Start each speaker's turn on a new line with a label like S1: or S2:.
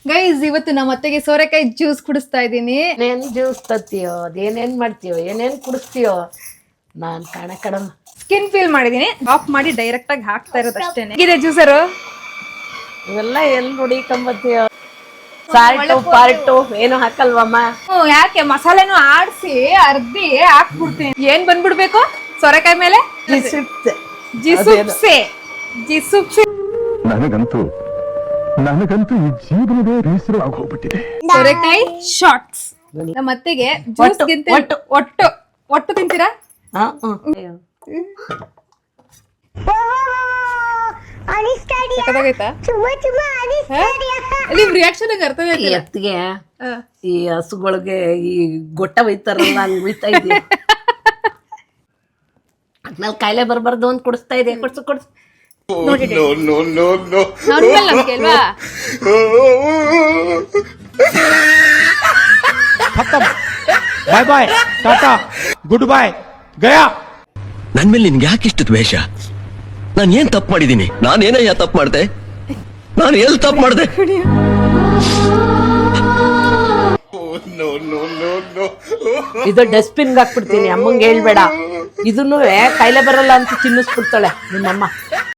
S1: Guys ಇವತ್ತು ನಮ್ಮ ಅತ್ತೆಗೆ ಸೋರೆಕಾಯಿ ಜ್ಯೂಸ್ ಕುಡಿಸ್ತಾ ಇದ್ದೀನಿ.
S2: ಏನೇನ್ ಜ್ಯೂಸ್ ತತ್ತೀಯೋ ಅದೇನೇನ್ ಮಾಡ್ತೀಯೋ ಏನೇನ್ ಕುಡಿಸ್ತೀಯೋ ನಾನ್ ಕಣಮ್ಮ
S1: ಸ್ಕಿನ್ ಫೀಲ್ ಮಾಡಿದೀನಿ. ಆಫ್ ಮಾಡಿ ಡೈರೆಕ್ಟ್ ಆಗಿ ಹಾಕ್ತಾ ಇರೋದು ಅಷ್ಟೇನೆ. ಇದೆ ಜ್ಯೂಸರು
S2: ಇವೆಲ್ಲ ಎಲ್ಲಿ ನೋಡಿಕೊಂಬತ್ತೀಯೋ? ಸಾಲ್ಟು ಪಾರ್ಟು ಏನು ಹಾಕಲ್ವಮ್ಮ?
S1: ಯಾಕೆ ಮಸಾಲೆನೂ ಆಡ್ಸಿ ಅರ್ಧಿ ಹಾಕ್ಬಿಡ್ತೀನಿ. ಏನ್ ಬಂದ್ಬಿಡ್ಬೇಕು ಸೋರೆಕಾಯಿ ಮೇಲೆ? ಜಿಸುಪ್ಸೆ.
S3: ನನಗಂತೂ ಈ ಜೀವನವೇ ಬೇಸರ ಆಗೋಗ್ಬಿಟ್ಟಿದೆ.
S1: ಸೋರೆಕಾಯಿ ಶಾರ್ಟ್ಸ್. ನಮ್ಮ ಅತ್ತೆಗೆ ಜ್ಯೂಸ್ ಗಿಂತ ಒಟ್ಟು ತಿಂತೀರಾ? ನಿಮ್ ರಿಯಾಕ್ಷನ್ ಅರ್ಥ
S2: ಎತ್ತಿಗೆ ಈ ಹಸುಗಳಿಗೆ ಈ ಗೊಟ್ಟ ಒಯ್ತಾರಲ್ಲ ಹಂಗ್ ಒಯ್ತಾ ಇದ್ದೀವಿ. ಅದ್ಮೇಲೆ ಕಾಯಿಲೆ ಬರ್ಬಾರ್ದು ಅಂತ ಕುಡಿಸ್ತಾ ಇದೆ. ಕೊಡ್ಸು
S1: ಅಲ್ವಾ?
S4: ಬಾಯ್ ಬಾಯ್ ಟಾಟಾ ಗುಡ್ ಬಾಯ್ ಗಯಾ.
S5: ನನ್ ಮೇಲೆ ನಿನ್ಗೆ ಯಾಕೆ ಇಷ್ಟು ದ್ವೇಷ? ನಾನು ಏನ್ ತಪ್ಪು ಮಾಡಿದೀನಿ? ನಾನೇನಯ್ಯ ತಪ್ಪು ಮಾಡ್ದೆ? ನಾನು ಎಲ್ಲಿ ತಪ್ಪು ಮಾಡ್ದೆ?
S2: ಇದು ಡಸ್ಟ್ಬಿನ್ಗೆ ಹಾಕ್ಬಿಡ್ತೀನಿ. ಅಮ್ಮಂಗೆ ಹೇಳ್ಬೇಡ. ಇದನ್ನು ಕಾಯಿಲೆ ಬರಲ್ಲ ಅಂತ ತಿನ್ನಿಸ್ಬಿಡ್ತಾಳೆ ನಿಮ್ಮಮ್ಮ.